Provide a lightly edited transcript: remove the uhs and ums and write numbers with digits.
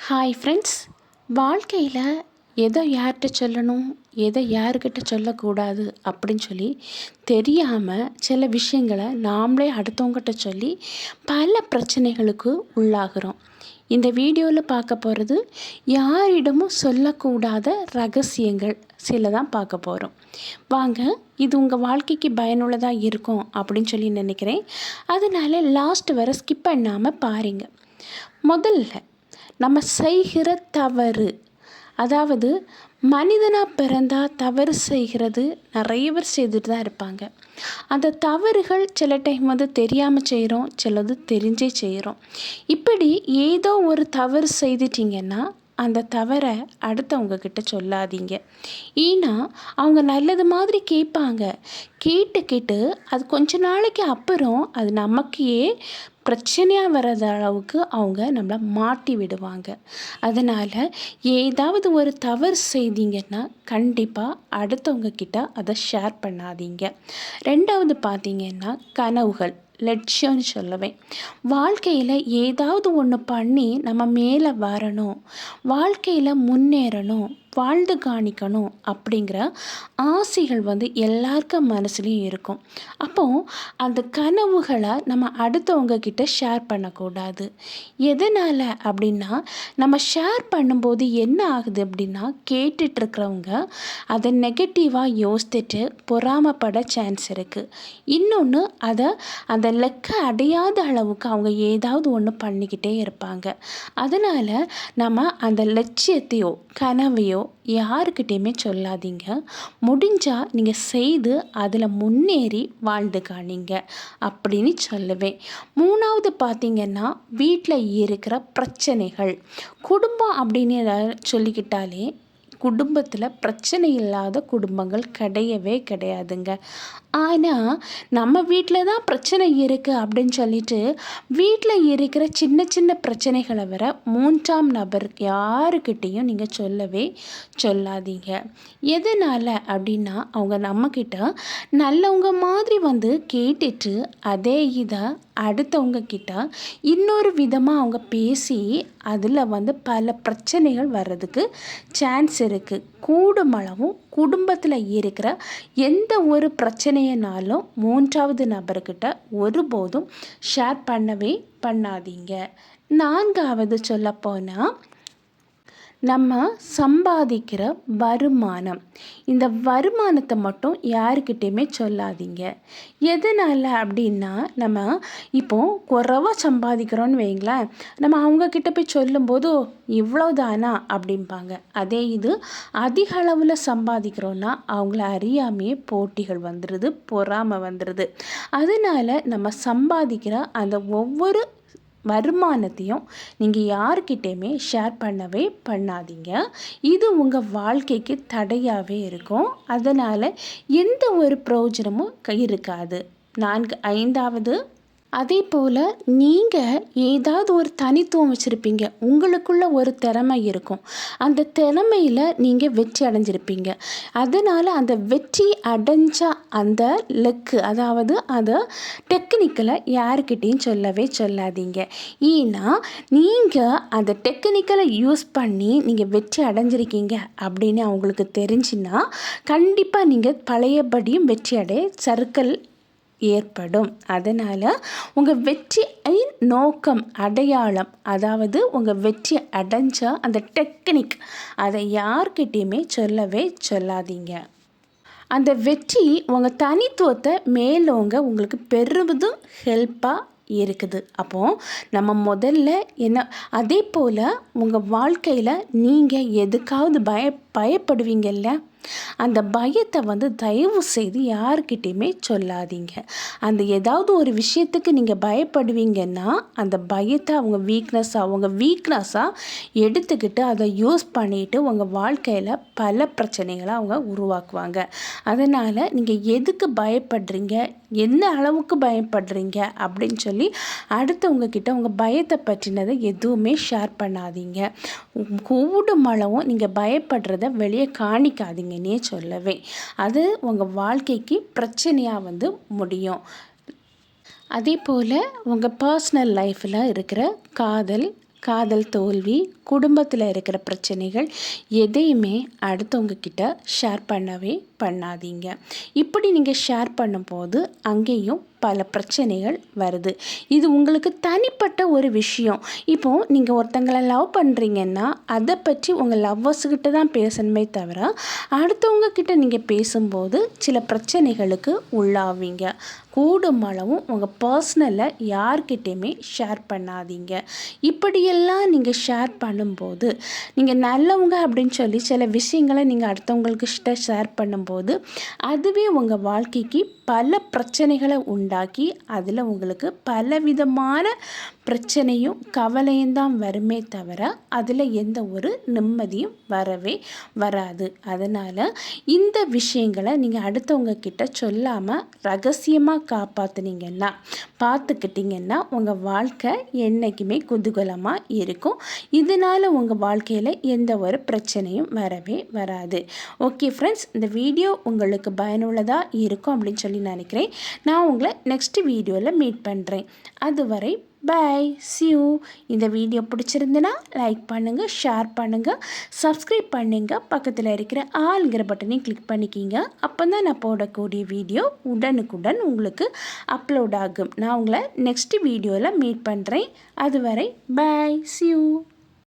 Hi friends. வாழ்க்கையில் எதை யார்கிட்ட சொல்லணும், எதை யார்கிட்ட சொல்லக்கூடாது அப்படின்னு சொல்லி தெரியாமல் சில விஷயங்களை நாமளே அடுத்தவங்ககிட்ட சொல்லி பல பிரச்சனைகளுக்கு உள்ளாகிறோம். இந்த வீடியோவில் பார்க்க போகிறது யாரிடமும் சொல்லக்கூடாத ரகசியங்கள் சில தான் பார்க்க போகிறோம். வாங்க, இது உங்கள் வாழ்க்கைக்கு பயனுள்ளதாக இருக்கும் அப்படின்னு சொல்லி நினைக்கிறேன். அதனால லாஸ்ட் வரை ஸ்கிப் பண்ணாமல் பாருங்கள். முதல்ல நம்ம செய்கிற தவறு, அதாவது மனிதனாக பிறந்தால் தவறு செய்கிறது நிறைய பேர் செய்துட்டு தான் இருப்பாங்க. அந்த தவறுகள் சில டைம் தெரியாமல் செய்கிறோம், சிலது தெரிஞ்சே செய்கிறோம். இப்படி ஏதோ ஒரு தவறு செய்துட்டிங்கன்னா அந்த தவறை அடுத்தவங்கக்கிட்ட சொல்லாதீங்க. ஏன்னா அவங்க நல்லது மாதிரி கேட்பாங்க. கேட்டு அது கொஞ்ச நாளைக்கு அப்புறம் அது நமக்கே பிரச்சனையாக வர்ற அளவுக்கு அவங்க நம்மளை மாட்டி விடுவாங்க. அதனால் ஏதாவது ஒரு தவறு செய்தீங்கன்னா கண்டிப்பாக அடுத்தவங்க கிட்ட அதை ஷேர் பண்ணாதீங்க. ரெண்டாவது பார்த்தீங்கன்னா கனவுகள், லட்சியம்னு சொல்லுவேன். வாழ்க்கையில் ஏதாவது ஒன்று பண்ணி நம்ம மேலே வரணும், வாழ்க்கையில் முன்னேறணும், வாழ்ந்து காணிக்கணும் அப்படிங்கிற ஆசைகள் எல்லாருக்கும் மனசுலேயும் இருக்கும். அப்போது அந்த கனவுகளை நம்ம அடுத்தவங்க கிட்ட ஷேர் பண்ணக்கூடாது. எதனால் அப்படின்னா, நம்ம ஷேர் பண்ணும்போது என்ன ஆகுது அப்படின்னா, கேட்டுட்ருக்கிறவங்க அதை நெகட்டிவாக யோசித்துட்டு பொறாமப்பட சான்ஸ் இருக்குது. இன்னொன்று, அந்த லெக்க அடையாத அளவுக்கு அவங்க ஏதாவது ஒன்று பண்ணிக்கிட்டே இருப்பாங்க. அதனால் நம்ம அந்த லட்சியத்தையோ கனவையோ யாருக்கிட்டேயுமே சொல்லாதீங்க. முடிஞ்சால் நீங்கள் செய்து அதில் முன்னேறி வாழ்ந்து காணிங்க அப்படின்னு சொல்லுவேன். மூணாவது பார்த்திங்கன்னா, வீட்டில் இருக்கிற பிரச்சனைகள். குடும்பம் அப்படின்னு சொல்லிக்கிட்டாலே குடும்பத்தில் பிரச்சனை இல்லாத குடும்பங்கள் கிடையவே கிடையாதுங்க. ஆனால் நம்ம வீட்டில் தான் பிரச்சனை இருக்குது அப்படின்னு சொல்லிட்டு வீட்டில் இருக்கிற சின்ன சின்ன பிரச்சனைகளை வர மூன்றாம் நபர் யாருக்கிட்டேயும் நீங்கள் சொல்லவே சொல்லாதீங்க. எதனால் அப்படின்னா, அவங்க நம்மக்கிட்ட நல்லவங்க மாதிரி கேட்டுட்டு அதே இதை அடுத்தவங்க கிட்ட இன்னொரு விதமாக அவங்க பேசி அதில் பல பிரச்சனைகள் வர்றதுக்கு சான்ஸ் இருக்குது. கூடுமளவும் குடும்பத்தில் இருக்கிற எந்த ஒரு பிரச்சனையினாலும் மூன்றாவது நபர்கிட்ட ஒருபோதும் ஷேர் பண்ணவே பண்ணாதீங்க. நான்காவது சொல்லப்போனால், நம்ம சம்பாதிக்கிற வருமானம், இந்த வருமானத்தை மட்டும் யாருக்கிட்டேயுமே சொல்லாதீங்க. எதனால் அப்படின்னா, நம்ம இப்போது குறைவாக சம்பாதிக்கிறோன்னு வைங்களேன், நம்ம அவங்கக்கிட்ட போய் சொல்லும்போது இவ்வளோதானா அப்படிம்பாங்க. அதே இது அதிக அளவில் சம்பாதிக்கிறோன்னா அவங்கள அறியாமையே போட்டிகள் வந்துடுது, பொறாமை வந்துடுது. அதனால் நம்ம சம்பாதிக்கிற அந்த ஒவ்வொரு வருமானத்தையும் நீங்கள் யார்கிட்டையுமே ஷேர் பண்ணவே பண்ணாதீங்க. இது உங்கள் வாழ்க்கைக்கு தடையாகவே இருக்கும். அதனால் எந்த ஒரு பிரயோஜனமும் இருக்காது. ஐந்தாவது, அதே போல் நீங்கள் ஏதாவது ஒரு தனித்துவம் வச்சுருப்பீங்க. உங்களுக்குள்ள ஒரு திறமை இருக்கும். அந்த திறமையில் நீங்கள் வெற்றி அடைஞ்சிருப்பீங்க. அதனால் அந்த வெற்றி அடைஞ்ச அந்த லெக்கு, அதாவது அந்த டெக்னிக்கலை யாருக்கிட்டேயும் சொல்லவே சொல்லாதீங்க. ஏன்னா நீங்கள் அந்த டெக்னிக்கலை யூஸ் பண்ணி நீங்கள் வெற்றி அடைஞ்சிருக்கீங்க அப்படின்னு அவங்களுக்கு தெரிஞ்சுன்னா கண்டிப்பாக நீங்கள் பழையபடியும் வெற்றி அடைய சர்க்கிள் ஏற்படும். அதனால் உங்கள் வெற்றியின் நோக்கம், அடையாளம், அதாவது உங்கள் வெற்றி அடைஞ்ச அந்த டெக்னிக், அதை யார்கிட்டையுமே சொல்லவே சொல்லாதீங்க. அந்த வெற்றி உங்கள் தனித்துவத்தை மேலோங்க உங்களுக்கு பெருதும் ஹெல்ப்பாக இருக்குது. அப்போது நம்ம முதல்ல அதே போல் உங்கள் வாழ்க்கையில் நீங்கள் எதுக்காவது பயப்படுவீங்கல்ல, அந்த பயத்தை தயவு செய்து யார்கிட்டையுமே சொல்லாதீங்க. அந்த ஏதாவது ஒரு விஷயத்துக்கு நீங்கள் பயப்படுவீங்கன்னா அந்த பயத்தை அவங்க வீக்னஸாக எடுத்துக்கிட்டு அதை யூஸ் பண்ணிவிட்டு உங்கள் வாழ்க்கையில் பல பிரச்சனைகளை அவங்க உருவாக்குவாங்க. அதனால் நீங்கள் எதுக்கு பயப்படுறீங்க, என்ன அளவுக்கு பயப்படுறீங்க அப்படின்னு சொல்லி அடுத்தவங்கக்கிட்ட உங்கள் பயத்தை பற்றினதை எதுவுமே ஷேர் பண்ணாதீங்க. கூடுமளவும் நீங்கள் பயப்படுறத வெளியே காணிக்காதீங்கன்னே சொல்லவே. அது உங்கள் வாழ்க்கைக்கு பிரச்சனையாக முடியும். அதே போல் உங்கள் பர்சனல் லைஃப்பில் இருக்கிற காதல், காதல் தோல்வி, குடும்பத்தில் இருக்கிற பிரச்சனைகள் எதையுமே அடுத்தவங்க கிட்ட ஷேர் பண்ணவே பண்ணாதீங்க. இப்படி நீங்கள் ஷேர் பண்ணும்போது அங்கேயும் பல பிரச்சனைகள் வருது. இது உங்களுக்கு தனிப்பட்ட ஒரு விஷயம். இப்போது நீங்கள் ஒருத்தங்களை லவ் பண்ணுறீங்கன்னா அதை பற்றி உங்கள் லவ்வர்ஸுக்கிட்ட தான் பேசணுமே தவிர அடுத்தவங்க கிட்ட நீங்கள் பேசும்போது சில பிரச்சனைகளுக்கு உள்ளாவீங்க. கூடுமளவும் உங்கள் பர்சனலை யார்கிட்டையுமே ஷேர் பண்ணாதீங்க. இப்படியெல்லாம் நீங்கள் ஷேர் பண்ணும்போது நீங்கள் நல்லவங்க அப்படின்னு சொல்லி சில விஷயங்களை நீங்கள் அடுத்தவங்கக்கிட்ட ஷேர் பண்ணும்போது அதுவே உங்கள் வாழ்க்கைக்கு பல பிரச்சனைகளை உண்டாக்கி அதில் உங்களுக்கு பலவிதமான பிரச்சனையும் கவலையும் தான் வருமே தவிர அதில் எந்த ஒரு நிம்மதியும் வரவே வராது. அதனால் இந்த விஷயங்களை நீங்கள் அடுத்தவங்க கிட்ட சொல்லாமல் ரகசியமாக காப்பாற்றுனீங்கன்னா பார்த்துக்கிட்டிங்கன்னா உங்கள் வாழ்க்கை என்றைக்குமே குதூகலமாக இருக்கும். இதனால் உங்கள் வாழ்க்கையில் எந்த ஒரு பிரச்சனையும் வரவே வராது. ஓகே ஃப்ரெண்ட்ஸ், இந்த வீடியோ உங்களுக்கு பயனுள்ளதாக இருக்கும் அப்படின்னு சொல்லி நினைக்கிறேன். நான் உங்களை நெக்ஸ்ட் வீடியோவில் மீட் பண்ணுறேன். அதுவரை பை, see you. இந்த வீடியோ பிடிச்சிருந்துன்னா லைக் பண்ணுங்கள், ஷேர் பண்ணுங்கள், சப்ஸ்கிரைப் பண்ணுங்க, பக்கத்தில் இருக்கிற ஆல்ங்கிற பட்டனையும் கிளிக் பண்ணிக்கிங்க. அப்போ தான் நான் போடக்கூடிய வீடியோ உடனுக்குடன் உங்களுக்கு அப்லோட் ஆகும். நான் உங்களை நெக்ஸ்ட் வீடியோவில் மீட் பண்ணுறேன். அதுவரை பை, see you.